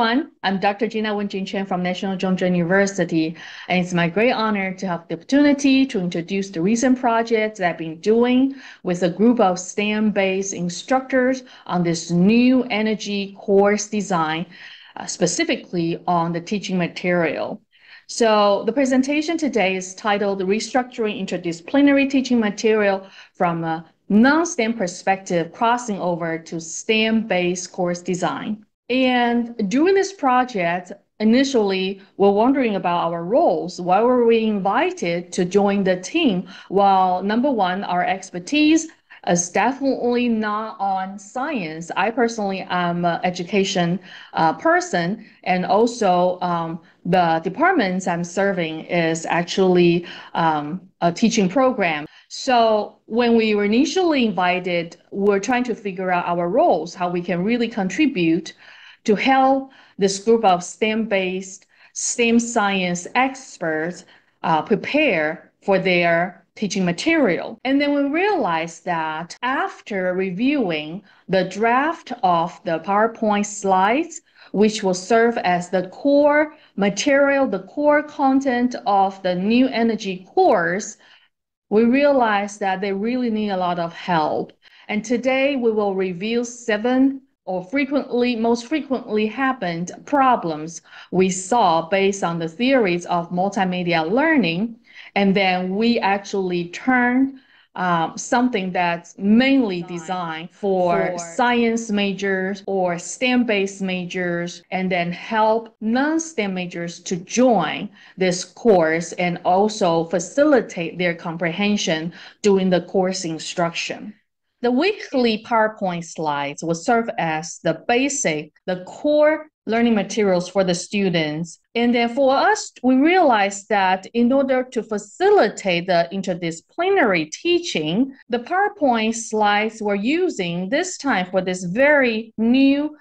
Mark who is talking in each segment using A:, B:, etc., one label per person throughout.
A: everyone. I'm Dr. Gina Wenjing Chen from National Zhongzheng University, and it's my great honor to have the opportunity to introduce the recent projects that I've been doing with a group of STEM-based instructors on this new energy course design, specifically on the teaching material. So the presentation today is titled Restructuring Interdisciplinary Teaching Material from a non-STEM perspective, crossing over to STEM-based course design. And during this project, initially, we're wondering about our roles. Why were we invited to join the team? Well, number one, our expertise is definitely not on science. I personally am an education person, and also the departments I'm serving is actually a teaching program. So when we were initially invited, we're trying to figure out our roles, how we can really contribute to help this group of STEM-based, STEM science experts prepare for their teaching material. And then we realized that after reviewing the draft of the PowerPoint slides, which will serve as the core material, the core content of the new energy course, we realized that they really need a lot of help. And today we will review 7 or most frequently happened problems we saw based on the theories of multimedia learning. And then we actually turned something that's mainly designed for science majors or STEM-based majors, and then help non-STEM majors to join this course and also facilitate their comprehension during the course instruction. The weekly PowerPoint slides will serve as the core learning materials for the students. And then for us, we realized that in order to facilitate the interdisciplinary teaching, the PowerPoint slides we're using this time for this very new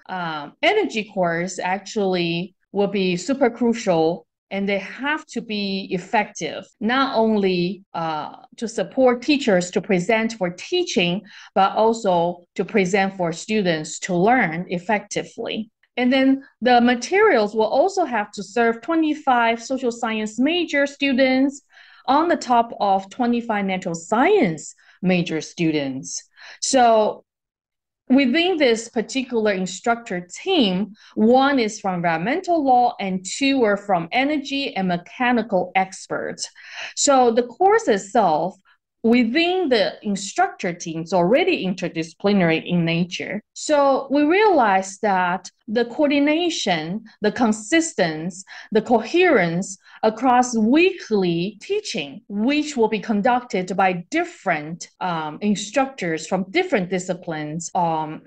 A: energy course actually will be super crucial. And they have to be effective, not only to support teachers to present for teaching, but also to present for students to learn effectively. And then the materials will also have to serve 25 social science major students on the top of 25 natural science major students. So within this particular instructor team, 1 is from environmental law and 2 are from energy and mechanical experts. So the course itself within the instructor team is already interdisciplinary in nature. So we realized that the coordination, the consistency, the coherence across weekly teaching, which will be conducted by different instructors from different disciplines,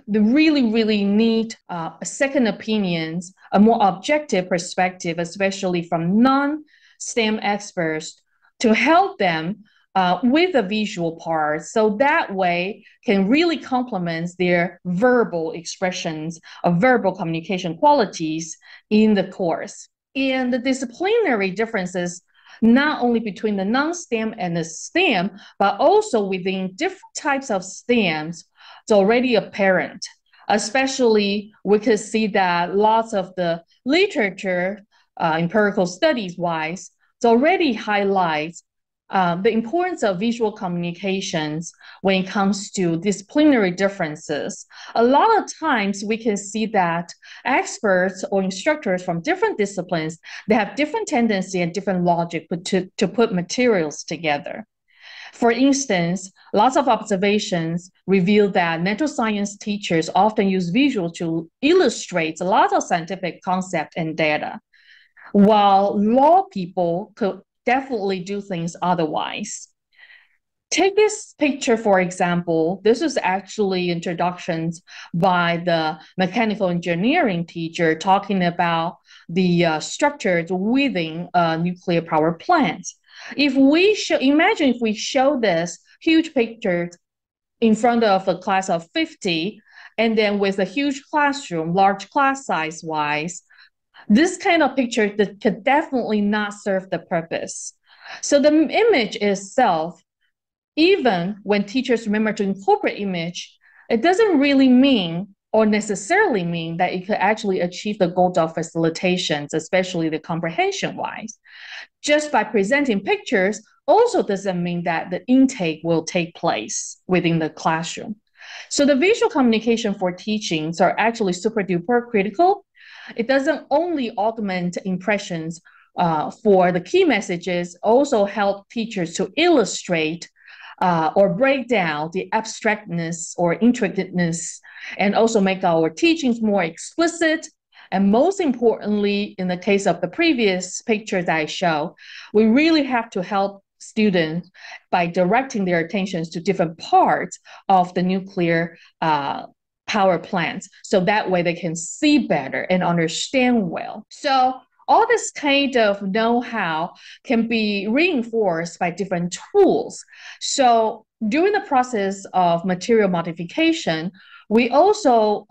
A: they really need second opinions, a more objective perspective, especially from non-STEM experts, to help them with the visual part, so that way can really complement their verbal expressions of verbal communication qualities in the course. And the disciplinary differences, not only between the non-STEM and the STEM, but also within different types of STEMs, it's already apparent. Especially, we could see that lots of the literature, empirical studies-wise, it already highlights the importance of visual communications when it comes to disciplinary differences. A lot of times we can see that experts or instructors from different disciplines, they have different tendency and different logic to put materials together. For instance, lots of observations reveal that natural science teachers often use visual to illustrate a lot of scientific concept and data, while law people could definitely do things otherwise. Take this picture, for example. This is actually introductions by the mechanical engineering teacher talking about the structures within a nuclear power plant. Imagine if we show this huge picture in front of a class of 50, and then with a huge classroom, large class size wise, this kind of picture that could definitely not serve the purpose. So the image itself, even when teachers remember to incorporate image, it doesn't really mean or necessarily mean that it could actually achieve the goal of facilitations, especially the comprehension-wise. Just by presenting pictures also doesn't mean that the intake will take place within the classroom. So the visual communication for teachings are actually super duper critical. It doesn't only augment impressions for the key messages, also help teachers to illustrate or break down the abstractness or intricateness, and also make our teachings more explicit. And most importantly, in the case of the previous picture that I show, we really have to help students by directing their attentions to different parts of the nuclear power plants. So that way they can see better and understand well. So all this kind of know-how can be reinforced by different tools. So during the process of material modification, we also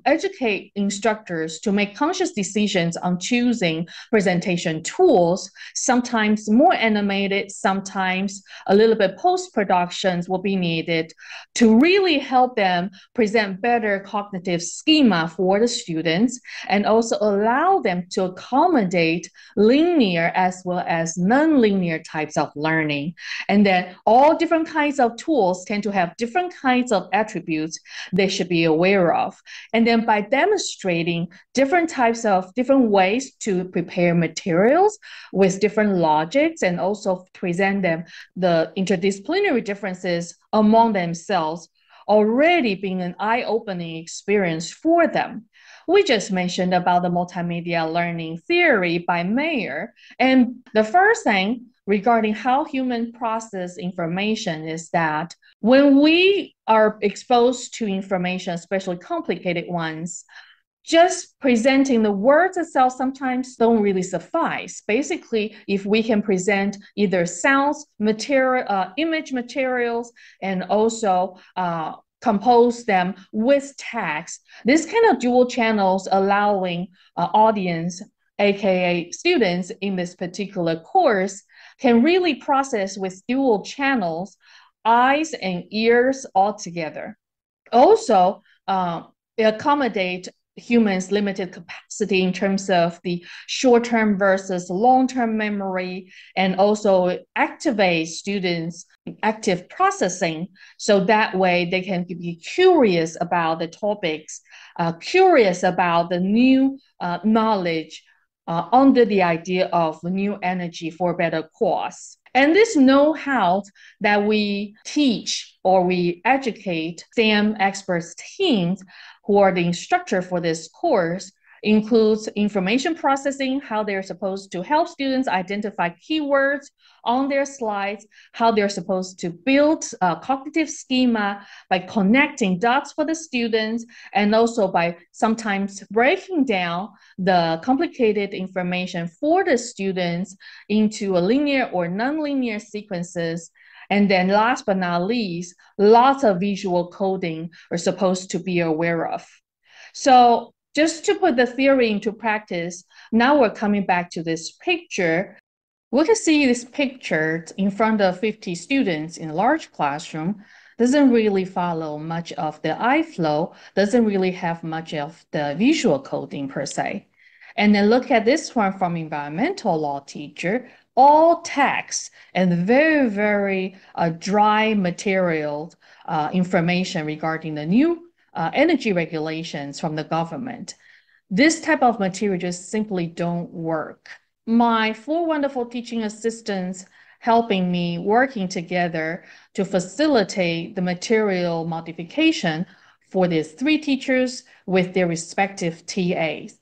A: educate instructors to make conscious decisions on choosing presentation tools, sometimes more animated, sometimes a little bit post-productions will be needed to really help them present better cognitive schema for the students and also allow them to accommodate linear as well as non-linear types of learning. And then all different kinds of tools tend to have different kinds of attributes they should be aware of. And then by demonstrating different ways to prepare materials with different logics and also present them the interdisciplinary differences among themselves, already being an eye-opening experience for them. We just mentioned about the multimedia learning theory by Mayer. And the first thing regarding how humans process information is that when we are exposed to information, especially complicated ones, just presenting the words itself sometimes don't really suffice. Basically, if we can present either sounds, image materials, and also compose them with text, this kind of dual channels allowing audience, aka students in this particular course, can really process with dual channels, eyes and ears all together. Also, accommodate humans' limited capacity in terms of the short-term versus long-term memory, and also activate students' active processing, so that way they can be curious about the topics, curious about the new knowledge under the idea of new energy for better cause. And this know-how that we teach or we educate STEM experts teams who are the instructor for this course includes information processing, how they're supposed to help students identify keywords on their slides, how they're supposed to build a cognitive schema by connecting dots for the students, and also by sometimes breaking down the complicated information for the students into a linear or nonlinear sequences. And then last but not least, lots of visual coding are supposed to be aware of. So just to put the theory into practice, now we're coming back to this picture. We can see this picture in front of 50 students in a large classroom. Doesn't really follow much of the eye flow, doesn't really have much of the visual coding per se. And then look at this one from environmental law teacher, all text and very, very dry material information regarding the new energy regulations from the government. This type of material just simply don't work. My four wonderful teaching assistants helping me working together to facilitate the material modification for these three teachers with their respective TAs.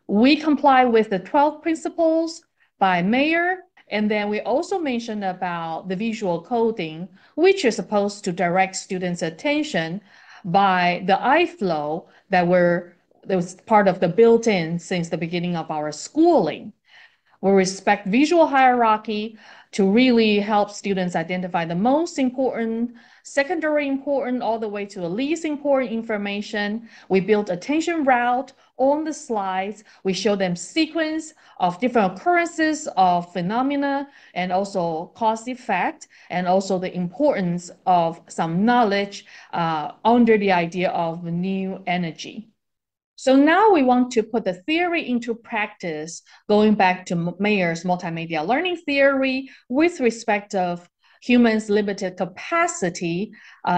A: We comply with the 12 principles by Mayer, and then we also mentioned about the visual coding, which is supposed to direct students' attention by the eye flow that was part of the built-in since the beginning of our schooling. We respect visual hierarchy to really help students identify the most important, secondary important, all the way to the least important information. We build attention route on the slides. We show them sequence of different occurrences of phenomena and also cause effect, and also the importance of some knowledge under the idea of new energy. So now we want to put the theory into practice, going back to Mayer's multimedia learning theory with respect of humans' limited capacity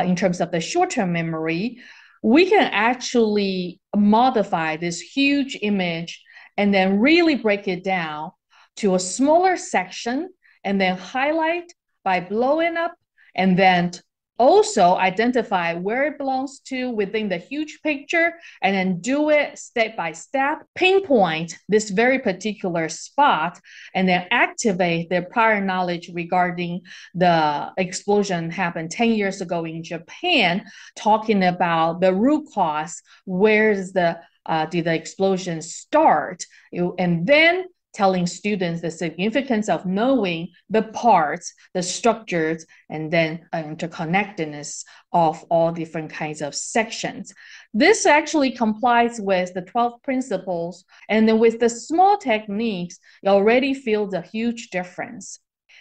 A: in terms of the short-term memory. We can actually modify this huge image and then really break it down to a smaller section and then highlight by blowing up and then also identify where it belongs to within the huge picture and then do it step by step, pinpoint this very particular spot, and then activate their prior knowledge regarding the explosion happened 10 years ago in Japan, talking about the root cause, where's did the explosion start, and then telling students the significance of knowing the parts, the structures, and then interconnectedness of all different kinds of sections. This actually complies with the 12 principles, and then with the small techniques, you already feel the huge difference.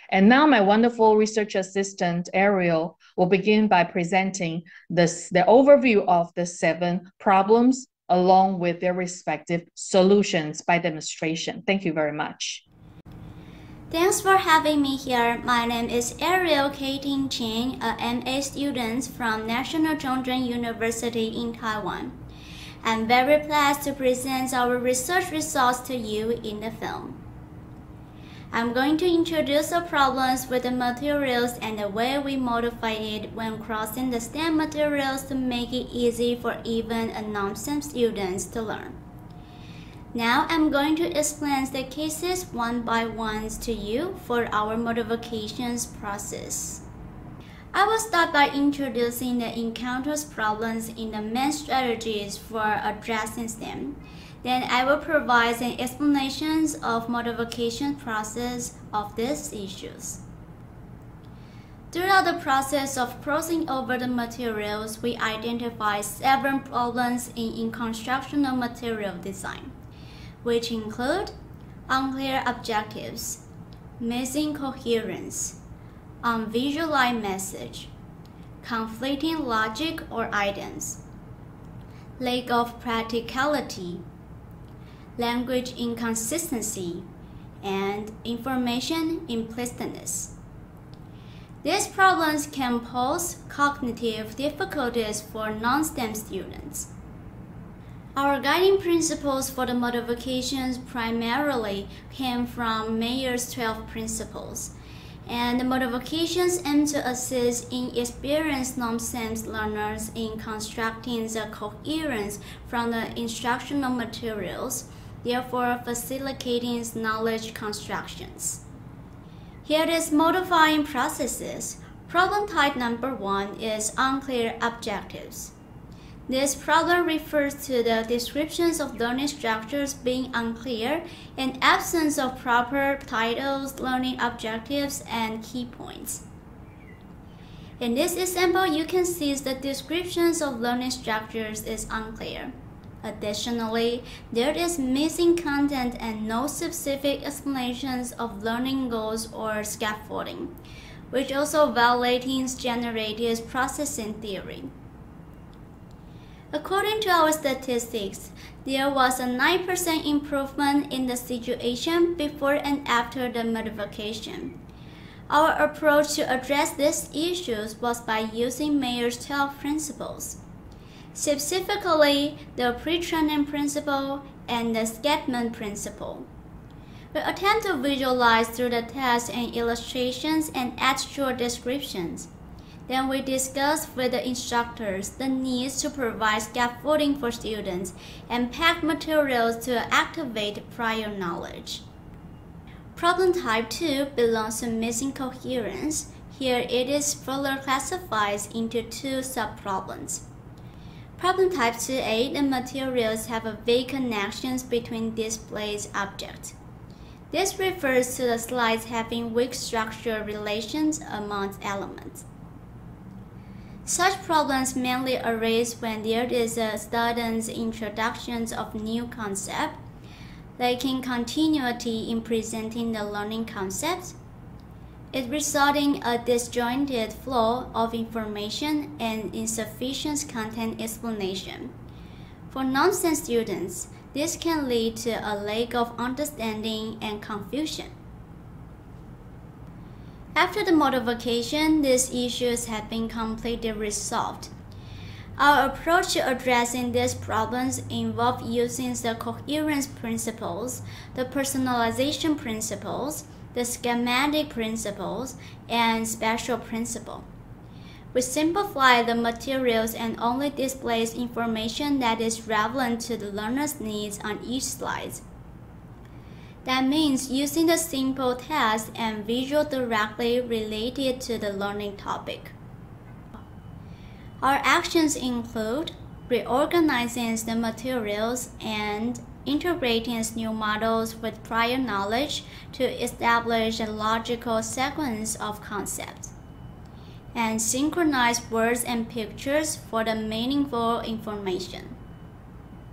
A: And now my wonderful research assistant, Ariel, will begin by presenting the overview of the 7 problems along with their respective solutions by demonstration. Thank you very much.
B: Thanks for having me here. My name is Ariel Kating Cheng, a MA student from National Children's University in Taiwan. I'm very pleased to present our research results to you in the film. I'm going to introduce the problems with the materials and the way we modify it when crossing the STEM materials to make it easy for even a non-STEM students to learn. Now I'm going to explain the cases one by one to you for our modifications process. I will start by introducing the encounters problems in the main strategies for addressing STEM. Then I will provide an explanation of modification process of these issues. Throughout the process of crossing over the materials, we identify 7 problems in constructional material design, which include unclear objectives, missing coherence, unvisualized message, conflicting logic or items, lack of practicality, language inconsistency, and information implicitness. These problems can pose cognitive difficulties for non-STEM students. Our guiding principles for the modifications primarily came from Mayer's 12 principles, and the modifications aim to assist inexperienced non-STEM learners in constructing the coherence from the instructional materials, therefore facilitating knowledge constructions. Here is modifying processes. Problem type number 1 is unclear objectives. This problem refers to the descriptions of learning structures being unclear and absence of proper titles, learning objectives, and key points. In this example, you can see the descriptions of learning structures is unclear. Additionally, there is missing content and no specific explanations of learning goals or scaffolding, which also violates generative processing theory. According to our statistics, there was a 9% improvement in the situation before and after the modification. Our approach to address these issues was by using Mayer's 12 principles, specifically the pre-training principle and the Scatman principle. We attempt to visualize through the text and illustrations and add short descriptions. Then we discuss with the instructors the needs to provide scaffolding for students and pack materials to activate prior knowledge. Problem type 2 belongs to missing coherence. Here it is further classified into 2 subproblems. Problem type 2a, the materials have a vague connections between displayed objects. This refers to the slides having weak structural relations among elements. Such problems mainly arise when there is a sudden introduction of new concepts, lacking continuity in presenting the learning concepts. It resulting a disjointed flow of information and insufficient content explanation. For non-STEM students, this can lead to a lack of understanding and confusion. After the modification, these issues have been completely resolved. Our approach to addressing these problems involves using the coherence principles, the personalization principles, the schematic principles, and spatial principle. We simplify the materials and only displays information that is relevant to the learner's needs on each slide. That means using the simple text and visual directly related to the learning topic. Our actions include reorganizing the materials and integrating new models with prior knowledge to establish a logical sequence of concepts, and synchronize words and pictures for the meaningful information.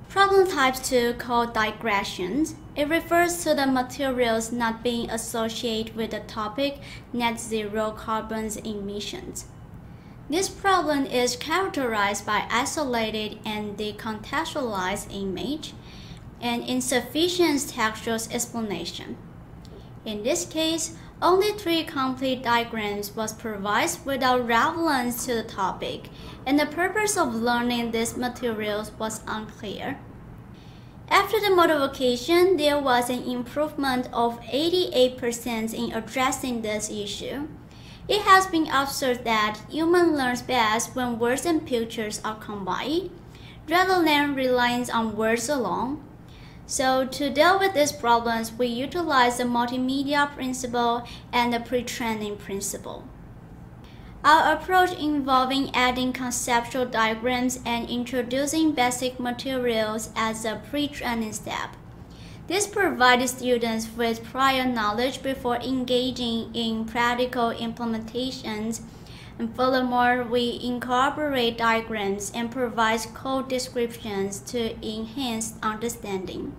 B: Problem type 2 called digressions. It refers to the materials not being associated with the topic net zero carbon emissions. This problem is characterized by isolated and decontextualized image and insufficient textual explanation. In this case, only 3 complete diagrams was provided without relevance to the topic, and the purpose of learning these materials was unclear. After the modification, there was an improvement of 88% in addressing this issue. It has been observed that human learns best when words and pictures are combined, rather than relying on words alone. So to deal with these problems, we utilize the multimedia principle and the pre-training principle. Our approach involving adding conceptual diagrams and introducing basic materials as a pre-training step. This provides students with prior knowledge before engaging in practical implementations. And furthermore, we incorporate diagrams and provide code descriptions to enhance understanding.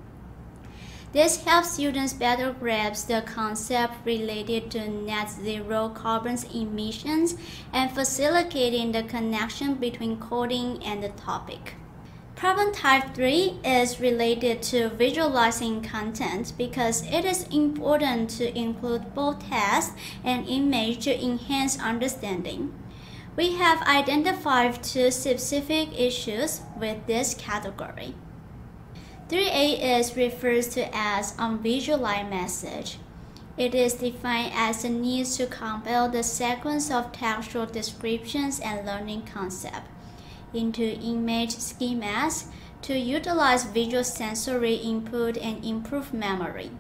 B: This helps students better grasp the concept related to net zero carbon emissions and facilitating the connection between coding and the topic. Problem type 3 is related to visualizing content because it is important to include both text and image to enhance understanding. We have identified 2 specific issues with this category. 3A is referred to as unvisualized message. It is defined as the need to compile the sequence of textual descriptions and learning concepts into image schemas to utilize visual sensory input and improve memory.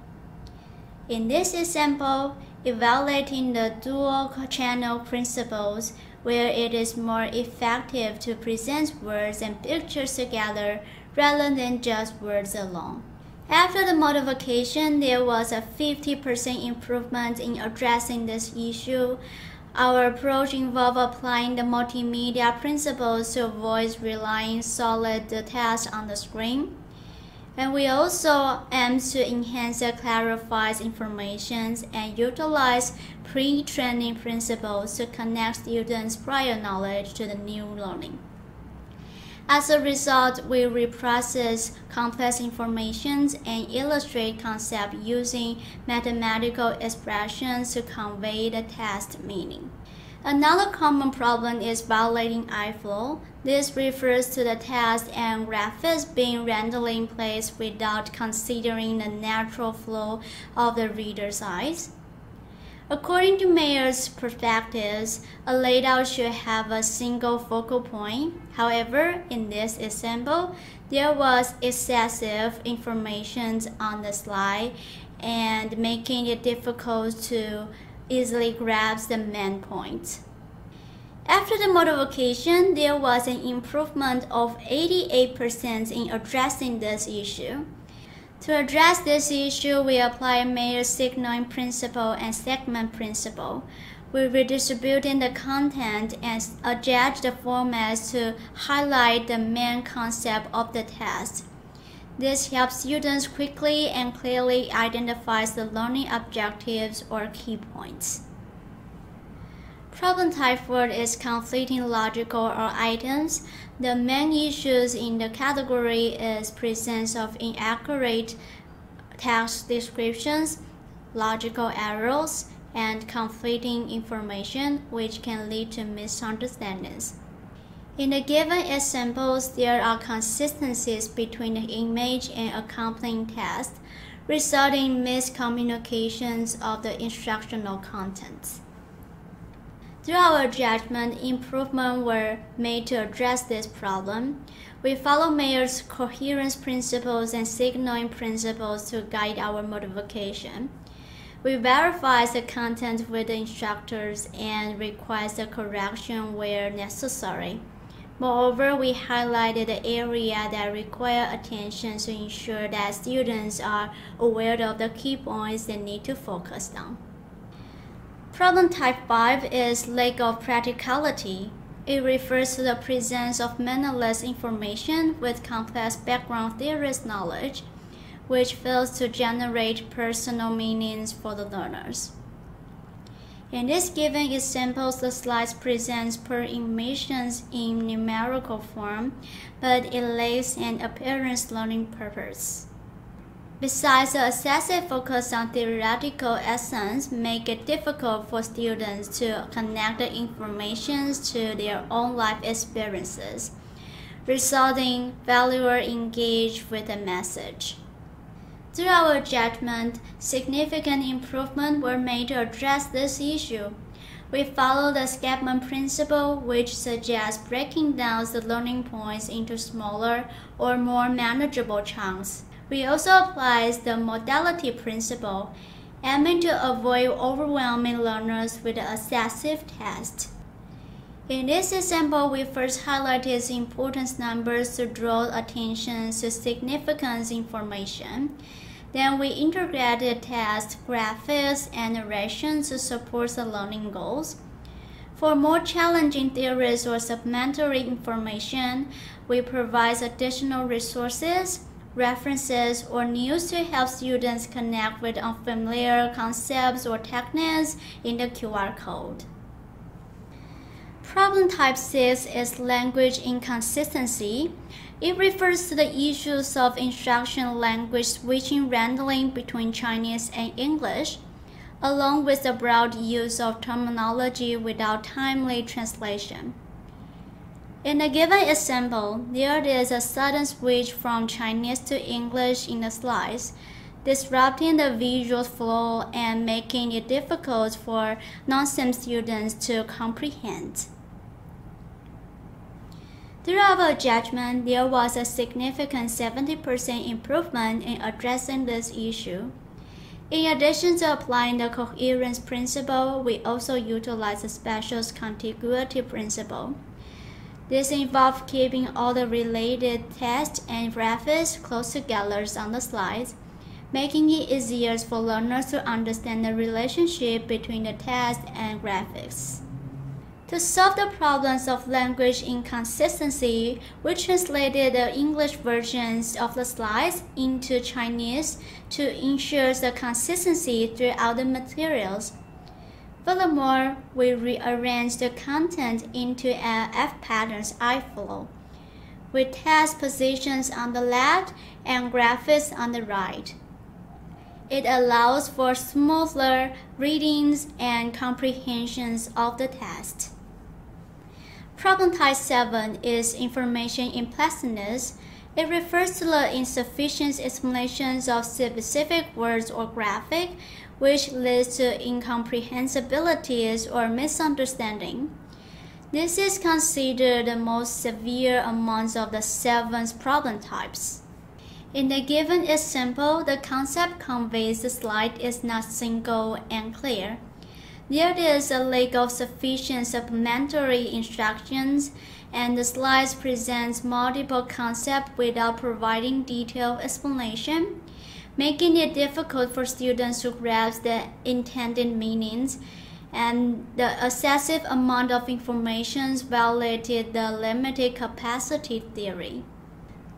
B: In this example, evaluating the dual channel principles, where it is more effective to present words and pictures together rather than just words alone. After the modification, there was a 50% improvement in addressing this issue. Our approach involved applying the multimedia principles to avoid relying solely the text on the screen. And we also aim to enhance and clarify information and utilize pre-training principles to connect students' prior knowledge to the new learning. As a result, we reprocess complex information and illustrate concepts using mathematical expressions to convey the text meaning. Another common problem is violating eye-flow. This refers to the text and graphics being randomly in place without considering the natural flow of the reader's eyes. According to Mayer's perspectives, a layout should have a single focal point. However, in this example, there was excessive information on the slide and making it difficult to easily grasp the main point. After the modification, there was an improvement of 88% in addressing this issue. To address this issue, we apply Mayer's signaling principle and segment principle. We redistributing the content and adjust the formats to highlight the main concept of the test. This helps students quickly and clearly identify the learning objectives or key points. Problem type 4 is conflicting logical or items. The main issues in the category is presence of inaccurate text descriptions, logical errors, and conflicting information, which can lead to misunderstandings. In the given examples, there are consistencies between the image and accompanying text, resulting in miscommunications of the instructional contents. Through our judgment, improvements were made to address this problem. We follow Mayer's coherence principles and signaling principles to guide our modification. We verify the content with the instructors and request a correction where necessary. Moreover, we highlighted the area that require attention to ensure that students are aware of the key points they need to focus on. Problem type 5 is lack of practicality. It refers to the presence of meaningless information with complex background theorist knowledge, which fails to generate personal meanings for the learners. In this given example, the slides presents per emissions in numerical form, but it lacks an appearance learning purpose. Besides, the excessive focus on theoretical essence make it difficult for students to connect the information to their own life experiences, resulting failure engage with the message. Through our judgment, significant improvements were made to address this issue. We follow the escapement principle, which suggests breaking down the learning points into smaller or more manageable chunks. We also apply the modality principle, aiming to avoid overwhelming learners with an excessive test. In this example, we first highlighted the importance numbers to draw attention to significant information. Then we integrated text, graphics, and narration to support the learning goals. For more challenging theories or supplementary information, we provide additional resources, references, or news to help students connect with unfamiliar concepts or techniques in the QR code. Problem type 6 is language inconsistency. It refers to the issues of instructional language switching randomly between Chinese and English, along with the broad use of terminology without timely translation. In a given example, there is a sudden switch from Chinese to English in the slides, disrupting the visual flow and making it difficult for non-STEM students to comprehend. Through our judgment, there was a significant 70% improvement in addressing this issue. In addition to applying the coherence principle, we also utilize the special contiguity principle. This involves keeping all the related text and graphics close together on the slides, making it easier for learners to understand the relationship between the text and graphics. To solve the problems of language inconsistency, we translated the English versions of the slides into Chinese to ensure the consistency throughout the materials. Furthermore, we rearranged the content into an F-patterns I-flow, with text positions on the left and graphics on the right. It allows for smoother readings and comprehensions of the text. Problem type 7 is information implicitness. It refers to the insufficient explanations of specific words or graphic, which leads to incomprehensibilities or misunderstanding. This is considered the most severe amongst of the 7 problem types. In the given example, the concept conveys the slide is not single and clear. There is a lack of sufficient supplementary instructions, and the slides presents multiple concepts without providing detailed explanation. making it difficult for students to grasp the intended meanings, and the excessive amount of information violated the limited capacity theory.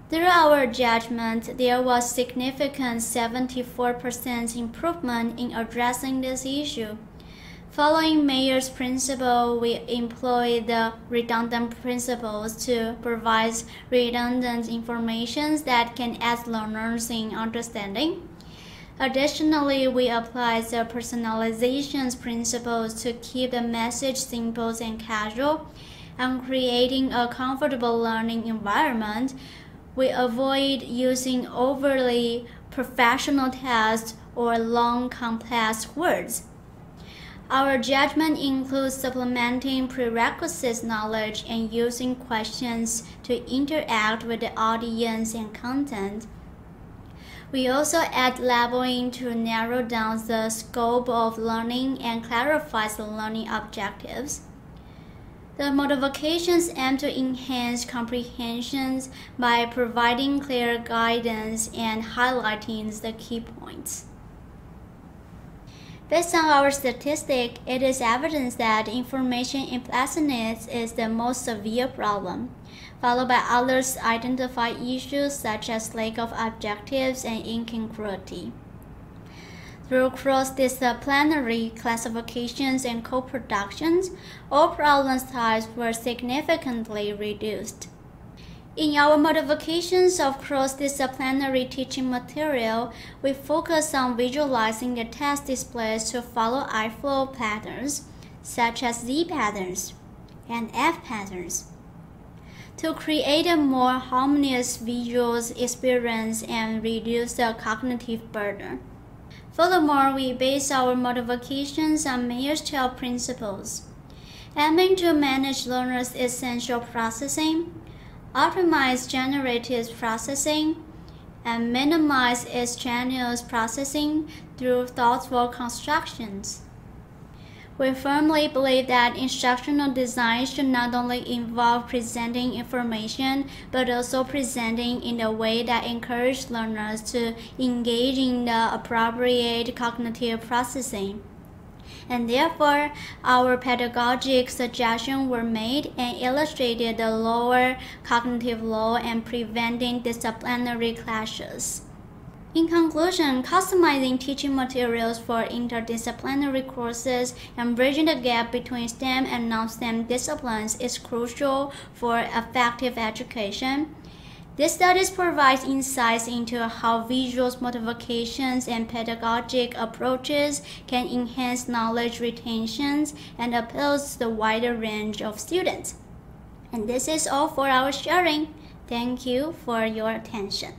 B: Through our judgment, there was significant 74% improvement in addressing this issue. Following Mayer's principle, we employed the redundant principles to provide redundant information that can aid learners in understanding. Additionally, we applied the personalization principles to keep the message simple and casual, and creating a comfortable learning environment. We avoid using overly professional tests or long, complex words. Our judgment includes supplementing prerequisite knowledge and using questions to interact with the audience and content. We also add labeling to narrow down the scope of learning and clarify the learning objectives. The modifications aim to enhance comprehension by providing clear guidance and highlighting the key points. Based on our statistics, it is evident that information implicitness is the most severe problem, followed by others identified issues such as lack of objectives and incongruity. Through cross-disciplinary classifications and co-productions, all problem types were significantly reduced. In our modifications of cross-disciplinary teaching material, we focus on visualizing the test displays to follow I-flow patterns, such as Z patterns and F patterns, to create a more harmonious visual experience and reduce the cognitive burden. Furthermore, we base our modifications on Mayer's 12 principles, aiming to manage learners' essential processing, optimize generative processing, and minimize extraneous processing through thoughtful constructions. We firmly believe that instructional design should not only involve presenting information, but also presenting in a way that encourages learners to engage in the appropriate cognitive processing. And therefore, our pedagogic suggestions were made and illustrated the lower cognitive load and preventing disciplinary clashes. In conclusion, customizing teaching materials for interdisciplinary courses and bridging the gap between STEM and non-STEM disciplines is crucial for effective education. This studies provide insights into how visual modifications and pedagogic approaches can enhance knowledge retention and appeal to the wider range of students. And this is all for our sharing. Thank you for your attention.